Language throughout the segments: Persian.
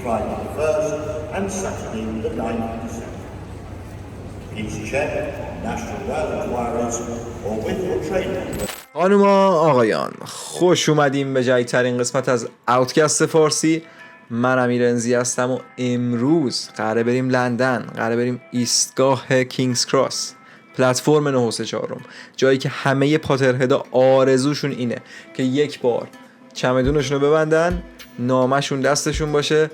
Friday the 1st and Saturday the 9th of December. Please check National Rail Enquiries or with your train. خانوما آقایان، خوش اومدیم به جدیدترین قسمت از اوتکست فارسی. من امیر انزی هستم و امروز قراره بریم لندن، قراره بریم ایستگاه کینگز کراس، پلتفرم 934، جایی که همه پاترهدا آرزوشون اینه که یک بار چمدونشون رو ببندن، نامشون دستشون باشه،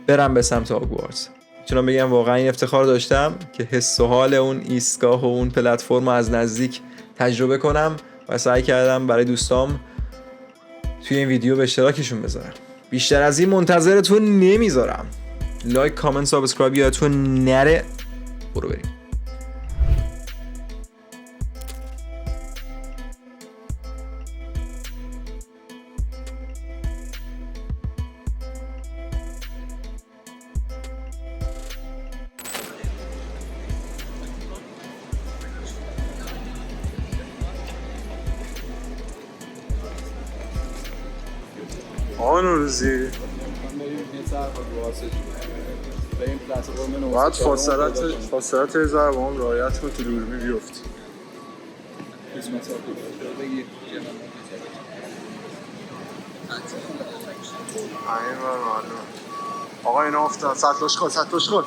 برن به سمت هاگوارتس. چون بگم واقعا این افتخار داشتم که حس و حال اون ایستگاه و اون پلتفرم رو از نزدیک تجربه کنم و سعی کردم برای دوستام توی این ویدیو به اشتراکشون بذارم. بیشتر از این منتظرتون نمیذارم. لایک، کامنت، سابسکرایب یادتون نره. برو بریم. آقا نوروزی باید فاصلت یه ذره با هم رعایت کن که دوربین بیفت. همین من معلوم. آقا اینا افتاد. سطلاش کن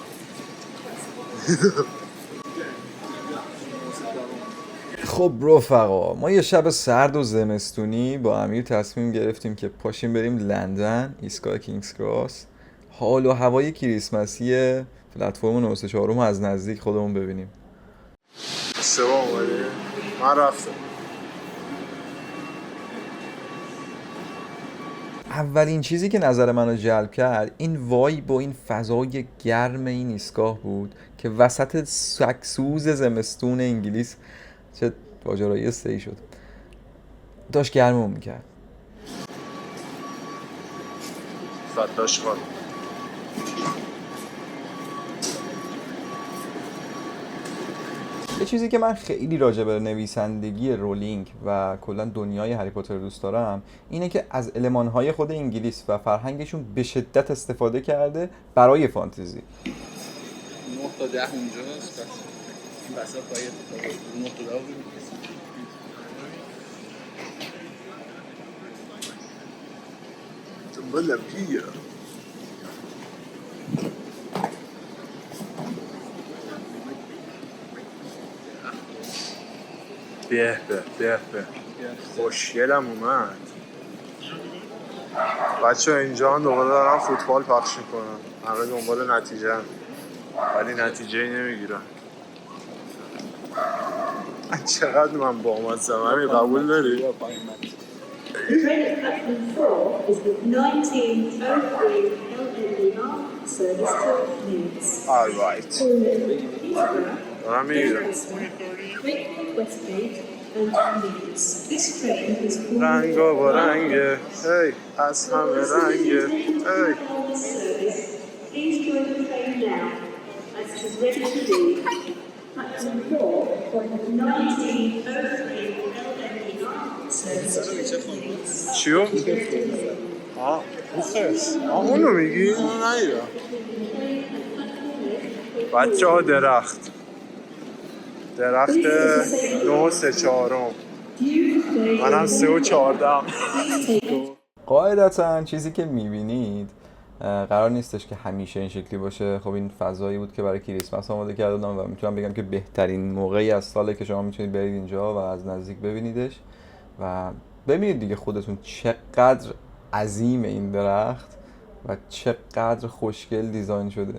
خب رفقا، ما یه شب سرد و زمستونی با امیر تصمیم گرفتیم که پاشیم بریم لندن، ایستگاه کینگز کراس، حال و هوای کریسمسی پلتفرم 934 رو از نزدیک خودمون ببینیم. سوا اومدی؟ من رفتم. اولین چیزی که نظر منو جلب کرد این وایب و این فضای گرم این ایستگاه بود که وسط سگسوز زمستون انگلیس چه ماجرایی استایی شد، داشت گرممون میکرد. فتاش کن. یه چیزی که من خیلی راجع به نویسندگی رولینگ و کلا دنیای هری پاتر دوست دارم اینه که از المانهای خود انگلیس و فرهنگشون به شدت استفاده کرده برای فانتزی. 9 تا 10 اونجاست، این وسط باید 9 تا 10 بود. دنبال بیا به خوشگلم اومد. بچه اینجا هم دوباره دارم فوتبال پخش میکنم. همه دنبال نتیجه هم. ولی نتیجه ای نمیگیرم. چقدر من با آمد زمانی قبول داری؟ The train at platform 4 is the 1903 LNER service to Leeds. Alright. دارم میگیرم. Quick, Westgate and Leeds. This train is called رنگ و با رنگه هی از همه رنگه هی. Please join the train now as it is ready to leave. Platform 4 for the 1903 LNER service to Leeds. چیو؟ بخست اونو میگی؟ اونو نگیرم. بچه ها درخت 934 منم 314. قاعدتا چیزی که میبینید قرار نیستش که همیشه این شکلی باشه. خب این فضایی بود که برای کریسمس آماده کردم و میتونم بگم که بهترین موقعی از ساله که شما میتونید برید اینجا و از نزدیک ببینیدش و ببینید دیگه خودتون چقدر عظیم این درخت و چقدر خوشگل دیزاین شده.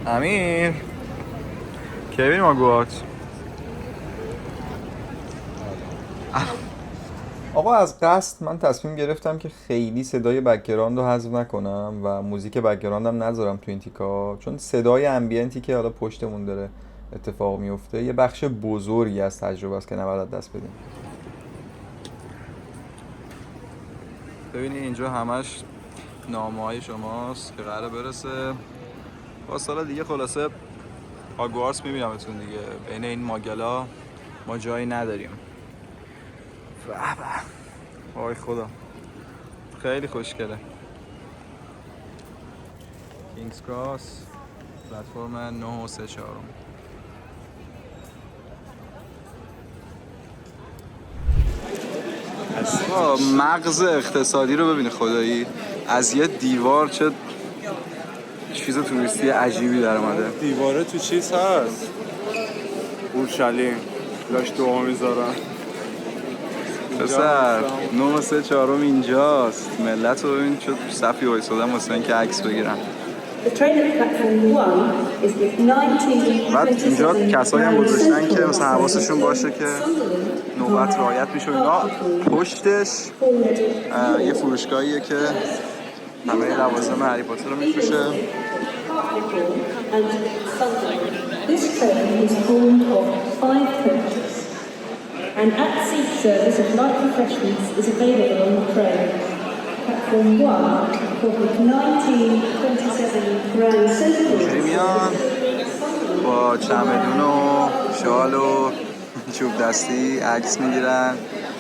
امیر کی بریم هاگوارتس؟ آقا از قصد من تصمیم گرفتم که خیلی صدای بک‌گراند رو حذف نکنم و موزیک بک‌گراندم نذارم تو این تیکا، چون صدای امبینتی که حالا پشتمون داره اتفاق میفته یه بخش بزرگی از تجربه است که نباید دست بدیم. ببینید اینجا همش نامه‌های شماست که قراره برسه. با سال دیگه خلاصه هاگوارتس میبینمتون دیگه. بین این ماگلا ما جایی نداریم. وای خدا خیلی خوشگله. کینگز کراس پلتفرم 9 و 3/4. مغز اقتصادی رو ببینه خدایی، از یه دیوار چه چیز توریستی عجیبی در اومده. دیواره تو چیز هست اورشلیم لاش دوم میذارن پسر 9 و 3/4 اینجاست. ملت رو ببین چه صفی وایسادن واسه اینکه عکس بگیرن. The train at platform 1 is with 19. بعد اینجا کسایی هم گذاشتن که مثلا حواسشون باشه که نوبت رعایت میشه. اینا پشتش یه فروشگاهیه که همه لوازم هری پاتر رو میفروشه. And Sunderland. This train is formed of 5 coaches. An at-seat service of light refreshments is available on the train. Platform 1, called 1927 Grand Central. اینجوری میان با چمدون و شال و چوب دستی عکس میگیرن،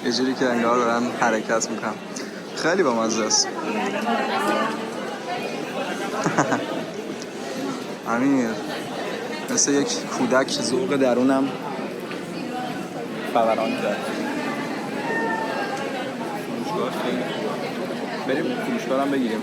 یه جوری که انگار دارن حرکت میکنن. خیلی بامزه است. امیر مثل یک کودک ذوق درونم فوران کرد. فروشگاه خیلی خوبه. بریم فروشگاه هم بگیریم.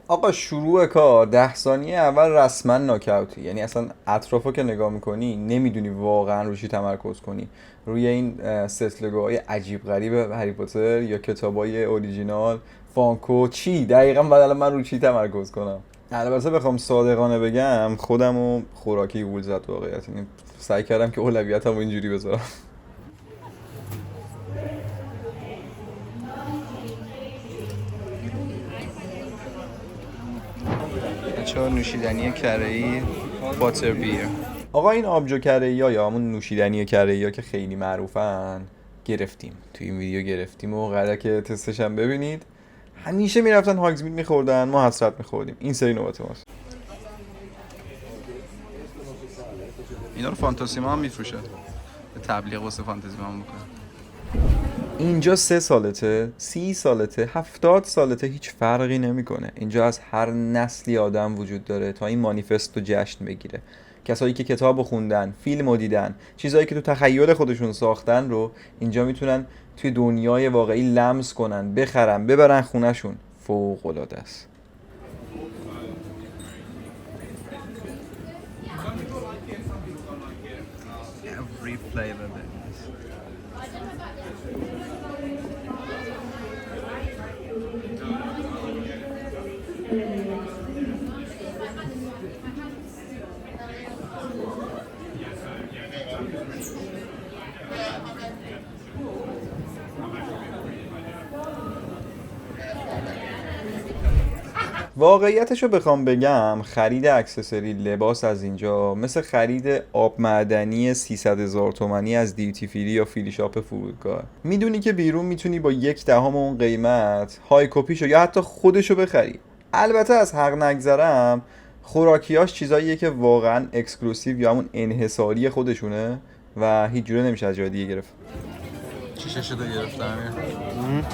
آقا شروع کار 10 ثانیه اول رسما ناکاوتی، یعنی اصلا اطرافو که نگاه میکنی نمیدونی واقعا روی چی تمرکز کنی، روی این سلسله‌های عجیب غریب هری پاتر یا کتابای اوریجینال فانکو چی دقیقاً بعد الان من روی چی تمرکز کنم. البته بخوام صادقانه بگم خودمو خوراکی گول زد واقعیت، یعنی سعی کردم که اولویتمو اینجوری بذارم. چه نوشیدنی کره‌ای باتر بیر. آقا این آبجو کره‌ای‌ها یا همون نوشیدنی کره‌ای‌ها که خیلی معروفن گرفتیم توی این ویدیو گرفتیم و قراره که تستش هم ببینید. همیشه میرفتن هاگزمید میخوردن، ما حسرت میخوردیم. این سری نوبت ماست. اینا رو فانتزیما هم میفروشه، تبلیغ واسه فانتزیما هم میکنه. اینجا 3 سالته، 30 سالته، 70 سالته، هیچ فرقی نمیکنه. اینجا از هر نسلی آدم وجود داره تا این مانیفست رو جشن بگیره. کسایی که کتاب خوندن، فیلم رو دیدن، چیزایی که تو تخیل خودشون ساختن رو اینجا میتونن توی دنیای واقعی لمس کنن، بخرن، ببرن خونهشون. فوق العاده است. Every flavor. واقعیتشو بخوام بگم خرید اکسسوری لباس از اینجا مثل خرید آب معدنی 300,000 تومانی از دیوتی فری یا فیلی شاپ فرودگاه. میدونی که بیرون میتونی با 1/10 اون قیمت های کپیشو یا حتی خودشو بخری. البته از حق نگذرم خوراکیاش چیزاییه که واقعا اکسکلوسیو یا همون انحصاری خودشونه و هیچ جوره نمیشه از جای دیگه گرفت. چی چشتو گرفتم امیر؟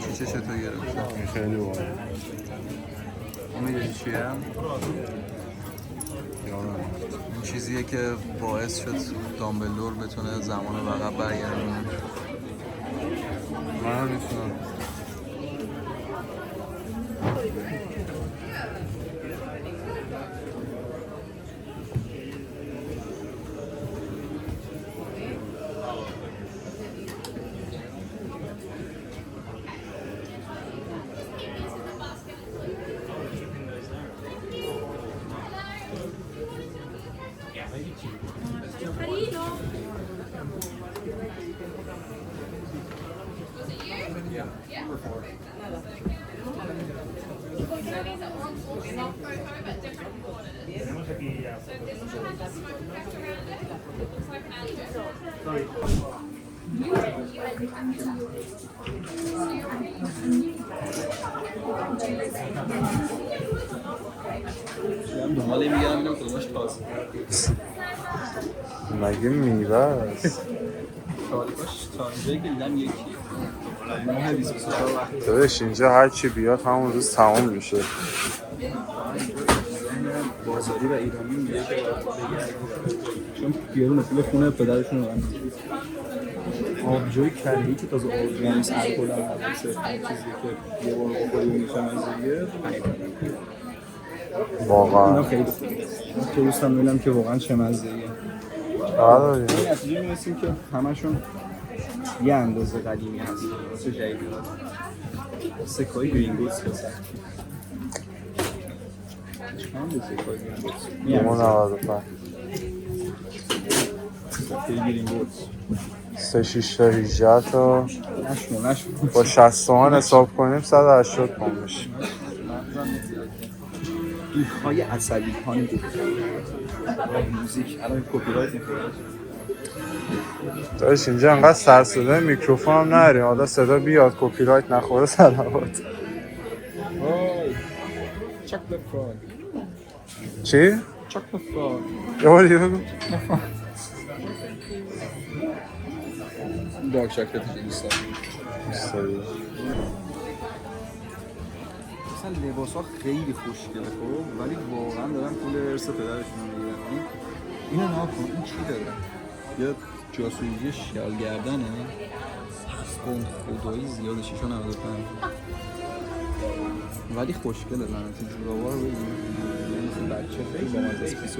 چی چشتو گرفتم؟ خیلی باحال. میدونی چیه؟ این چیزیه که باعث شد دامبلدور بتونه زمان و عقب برگردونه. من هم میتونم. دنباله میگردم ببینم کدومش تازه. مگه میوه است؟ شالیباش تا اینجایی که دیدم یکیه. 9/24 وقت داداش اینجا هر چی بیاد همون روز تمام میشه. بازاری و ایرانی میگه که چون بیرون پول خونه پدرشون رو آبجوی کلهی که تازه آبجوی نیست الکل هم هست چیزی که یه بار بخوری میشه مزیگه واقعا اینا خیلی خوبه. که دوستم ببینم که واقعا چه مزه‌ایه. آره این نتیجه میرسیم که همشون یه اندازه قدیمی هست واسه جدیدی هست. سکای گرینگوتس که هست چند سکای گرینگوتس 95 سکای گرینگوتس 3 تا 18 تا نشمون با 60 تومن حساب کنیم 180 تومن میشه. دوخهای عصبی هانی موزیک الان کپی رایت میخوره. داداش اینجا انقدر سر صدای میکروفون هم نریم حالا صدا بیاد کپی رایت نخوره صلوات. چاکلت فراگ چی؟ چاکلت فراگ یه بار دیگه بگو. دارک چاکلت دوست دارم. مثلا لباس ها خیلی خوشگله خب ولی واقعا دارن پول ارث پدرشون رو میگیرن. اینو نها کن این چی داره؟ یا جاسوسی شال گردنه اون خدایی زیاده 6.95 ولی خوشگله لعنتی جورابا رو ببین مثل بچه خیلی با مزه 25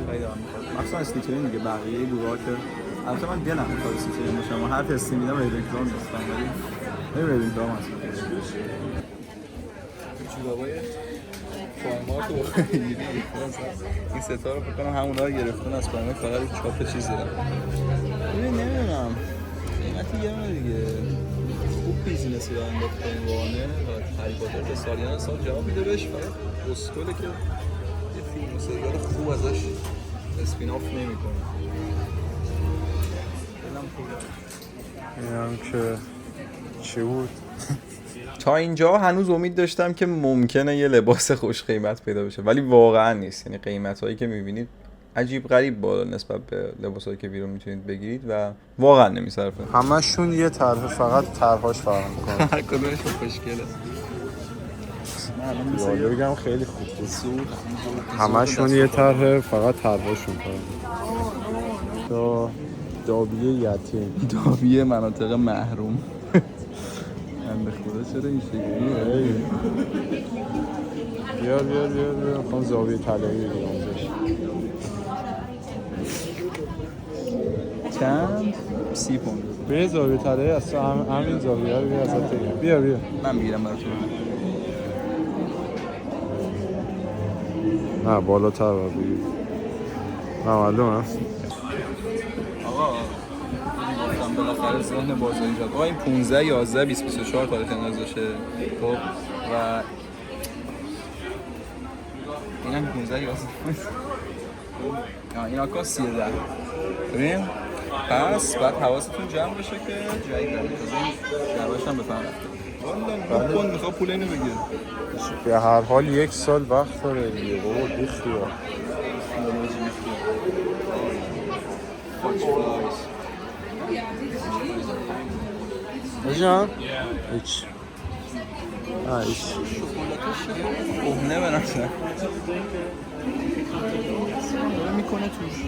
خیلی دارم میخواد مخصوصا استیکرین دیگه بقیه گروه که البته من دلم میخواد استیکرین باشم و هر تستی میدم ریوینگتون نیستم ولی ریوینگتون هست جورابای فارمارک رو بخیری این ستا رو بکنم همونا رو گرفتن از فارمارک فقط چاپ چیزی رو نمیدونم قیمتی یه مونه دیگه خوب بیزینسی رو انداخت این واقعانه هریپاتر که سالیان سال جواب میده بهش فقط اسکوله که یه فیلم و سریال خوب ازش اسپین آف نمی کنه این هم که چی بود؟ تا اینجا هنوز امید داشتم که ممکنه یه لباس خوش قیمت پیدا بشه ولی واقعا نیست. یعنی قیمت هایی که میبینید عجیب غریب بالا نسبت به لباس هایی که بیرون میتونید بگیرید و واقعا نمیصرفه. همشون یه طرح فقط طرحاش فرق میکنه. هر کدومش خوشگله دیالوگ هم خیلی خوب بود. همشون یه طرح فقط طرحشون فرق میکنه. دابیه یتیم دابی مناطق محروم به خدا چرا این شکلیه بیار میخوام زاویه طلایی بگیرم ازش. چند؟ 30 پوند بیا زاویه طلایی اصلا همین زاویه رو بیا ازت بگیرم. بیا من میگیرم براتون نه بالاتر باید بگیر نه معلومه آقا گفتم بالاخره ذهن بازاری جاد آقا این 15 11 20 24 تاریخ اندازشه خب و اینم 15 11 این آکا 13 ببین پس بعد حواستون جمع بشه که جایی داره جوابش هم بفهم رفته والا کن میخواد پول اینو بگیر به هر حال 1 سال وقت داره دیگه بابا بیخیال نجام؟ هیچ هیچ کهنه به نظر داره میکنه توش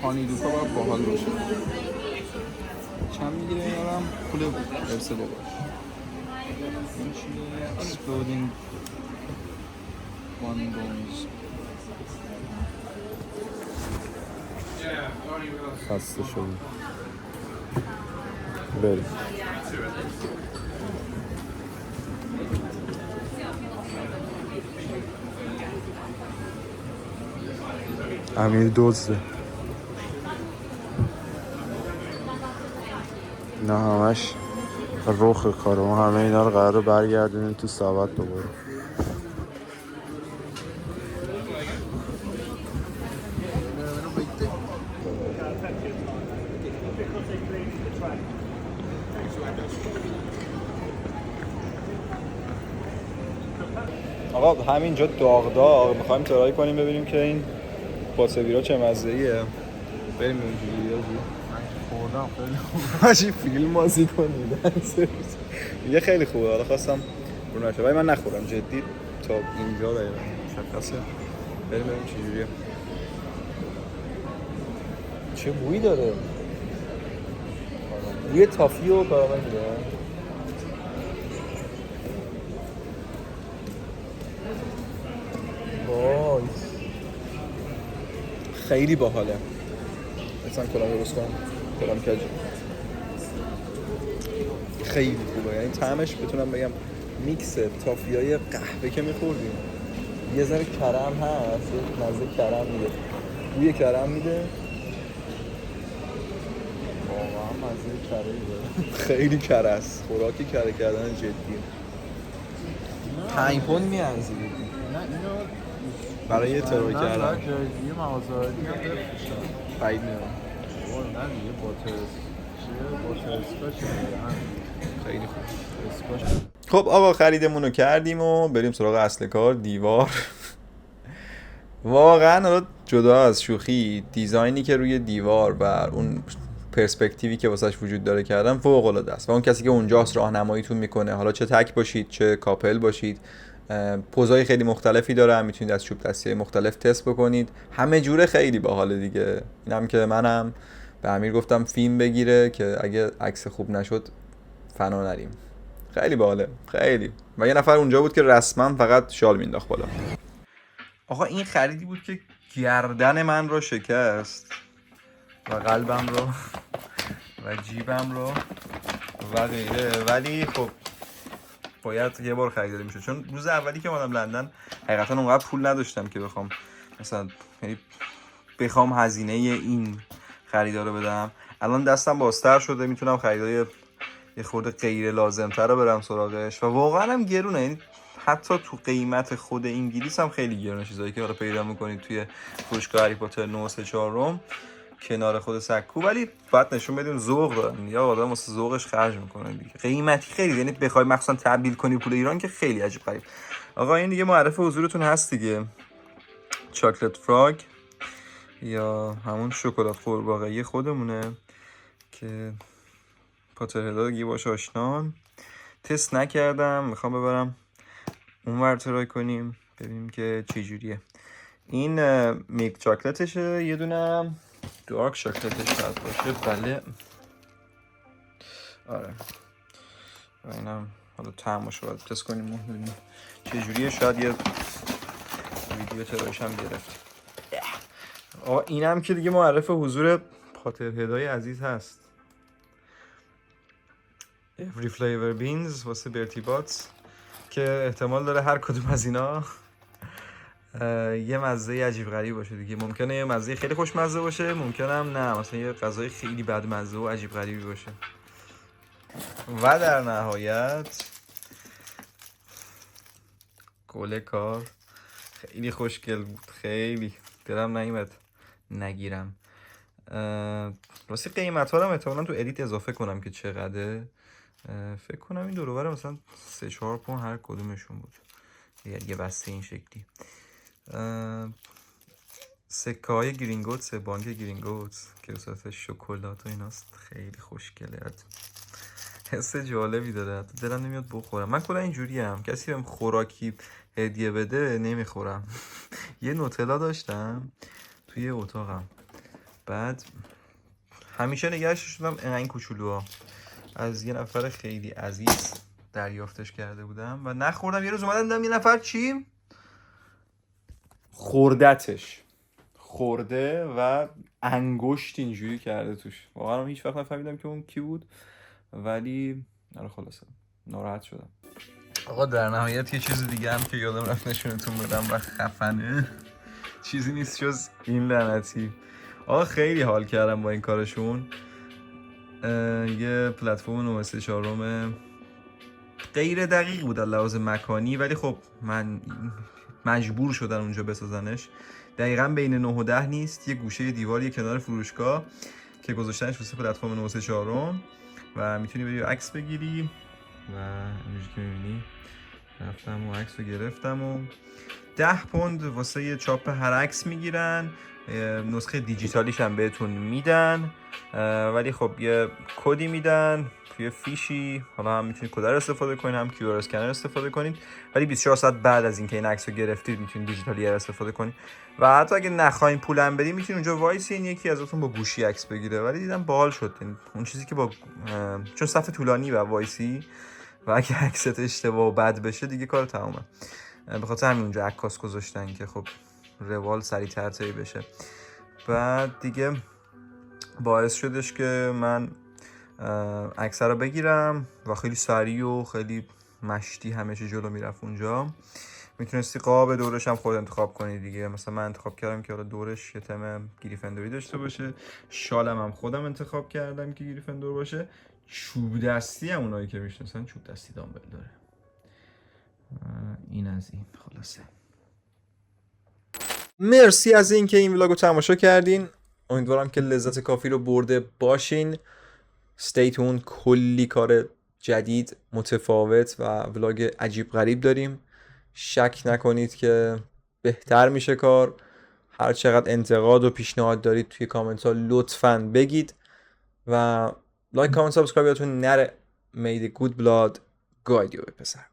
هانی دوتا باید باحال باشه چند میگیره این آرم پول ارسه باباش این چیه؟ exploding one bones خسته شدیم بریم امیر دزده نه همش رخ کاره ما همه اینا رو قراره برگردونیم تو سبد دوباره آقا همینجا داغ میخوایم ترای کنیم ببینیم که این واسبیرا چه مزه‌ایه. بریم اونجوری آدم خیلی خوب. ماشی فیلم بازی کنید. یه خیلی خوبه. حالا خواستم رو نشه ولی من نخورم جدی تا اینجا دقیقا مشخصه. بریم چجوریه. چه بویی داره؟ بوی تافی و کارامل میده. وای خیلی باحاله. مثلا کلام درست کنم. کلام کج. خیلی خوبه. یعنی طعمش بتونم بگم میکس تافیای قهوه که میخوردیم یه ذره کرم هست، مزه کرم میده، بوی کرم میده، واقعا مزه کره داره. خیلی کره است. خوراکی کره کردن جدیه. 5 پوند میارزه نه اینو برای ترور کردن. نه جایزی مغازه‌ای هم بفروشن. بعید میارم. نه دیگه با اسکاچ خیلی خوب. اسکاچ. خب آقا خریدمون رو کردیم و بریم سراغ اصل کار. دیوار واقعا حالا جدا از شوخی دیزاینی که روی دیوار و اون پرسپکتیوی که واسش وجود داره کردن فوق العاده است و اون کسی که اونجاست راهنماییتون میکنه، حالا چه تک باشید چه کاپل باشید. پوزای خیلی مختلفی داره، میتونید از چوب دستی مختلف تست بکنید، همه جوره خیلی باحاله دیگه. اینم که منم به امیر گفتم فیلم بگیره که اگه عکس خوب نشد فنا نریم. خیلی باحاله خیلی. و یه نفر اونجا بود که رسما فقط شال مینداخت بالا. آقا این خریدی بود که گردن من رو شکست و قلبم رو و جیبم رو و غیره، ولی خب باید یه بار خریداری میشه چون روز اولی که اومدم لندن حقیقتا اونقدر پول نداشتم که بخوام مثلا بخوام هزینه این خریدا رو بدم. الان دستم بازتر شده، میتونم خریدای یه خورده غیر لازم‌تر رو برم سراغش و واقعا هم گرونه. یعنی حتی تو قیمت خود انگلیس هم خیلی گرونه چیزایی که حالا پیدا میکنید توی فروشگاه هری پاتر 934 کنار خود سکو، ولی باید نشون بدیم ذوق دارن یا آدم واسه ذوقش خرج میکنه دیگه. قیمتی خیلی، یعنی بخوای مخصوصا تبدیل کنی پول ایران که خیلی عجیب غریب. آقا این دیگه معرف حضورتون هست دیگه، چاکلت فراگ یا همون شکلات قورباغه‌ای خودمونه که پاترهدا دیگه باشه آشنان. تست نکردم، میخوام ببرم اونور ترای کنیم ببینیم که چه جوریه. این میلک چاکلتشه، یه دونه دارک چاکلتش باید باشه. بله آره و اینم حالا طعمش رو باید تست کنیم و ببینیم چه جوریه. شاید یه ویدیو ترایش هم گرفتیم. آقا اینم که دیگه معرف حضور پاترهدای عزیز هست. Every flavor beans واسه برتی باتس که احتمال داره هر کدوم از اینا یه مزه عجیب غریب باشه دیگه. ممکنه یه مزه خیلی خوشمزه باشه، ممکنه هم نه، مثلا یه غذای خیلی بدمزه و عجیب غریبی باشه. و در نهایت گل کار خیلی خوشگل بود، خیلی دلم نیومد نگیرم. واسه قیمت ها رو احتمالاً تو ادیت اضافه کنم که چقدره. فکر کنم این دور و بر مثلا 3-4 پوند هر کدومشون بود، یه بسته این شکلی. سکه های گرینگوتس، بانک گرینگوتس که به صورت شکلات و ایناست، خیلی خوشگله، حس جالبی داره، حتی دلم نمیاد بخورم. من کلا اینجوری ام، کسی بهم خوراکی هدیه بده نمیخورم. یه نوتلا داشتم توی اتاقم، بعد همیشه نگهش شدم این کوچولوها، از یه نفر خیلی عزیز دریافتش کرده بودم و نخوردم. یه روز اومدم دیدم یه نفر چی خوردتش خورده و انگشت اینجوری کرده توش. واقعا هیچ وقت نفهمیدم که اون کی بود، ولی آره خلاصه ناراحت شدم. آقا در نهایت یه چیز دیگه هم که یادم رفت نشونتون بدم و خفنه چیزی نیست جز این لعنتی. آقا خیلی حال کردم با این کارشون. یه پلتفرم 934 غیر دقیق بود از لحاظ مکانی، ولی خب من مجبور شدن اونجا بسازنش. دقیقاً بین 9 و 10 نیست، یه گوشه دیواریه کنار فروشگاه که گذاشتنش واسه پلتفرم 934 و میتونی بری عکس بگیری و اینجوری که میبینی رفتم و عکس رو گرفتم و 10 پوند واسه یه چاپ هر عکس میگیرن، نسخه دیجیتالیش هم بهتون میدن، ولی خب یه کدی میدن توی فیشی، حالا هم میتونید کد رو استفاده کنید هم QR اسکنر استفاده کنید، ولی 24 ساعت بعد از اینکه این عکس رو گرفتید میتونید دیجیتالی استفاده کنید و حتی اگه نخواین پولم بدید میتونید اونجا وایسین یکی ازتون با گوشی عکس بگیره. ولی دیدم باحال شد اون چیزی که با چون صف طولانی و وایسی و اگه عکست اشتباه و بد بشه دیگه کار تمومه. به خاطر همین اونجا عکاس گذاشتن که خب روال سریع‌تر طی بشه. بعد دیگه باعث شدش که من عکس رو بگیرم و خیلی سریع و خیلی مشتی همه چی جلو میرفت اونجا. میتونستی قاب دورش هم خود انتخاب کنی دیگه، مثلا من انتخاب کردم که حالا دورش یه تم گریفندوری داشته باشه، شالم هم خودم انتخاب کردم که گریفندور باشه، چوب دستی هم اونایی که میشناسن چوب دستی دامبلدوره. این از این خلاصه. مرسی از اینکه این ولاگو تماشا کردین، امیدوارم که لذت کافی رو برده باشین. استیتون، کلی کار جدید متفاوت و ولاگ عجیب غریب داریم، شک نکنید که بهتر میشه کار. هر چقدر انتقاد و پیشنهاد دارید توی کامنت ها لطفاً بگید و لایک، کامنت، سابسکرایب یادتون نره. May the good blood guide you پسر.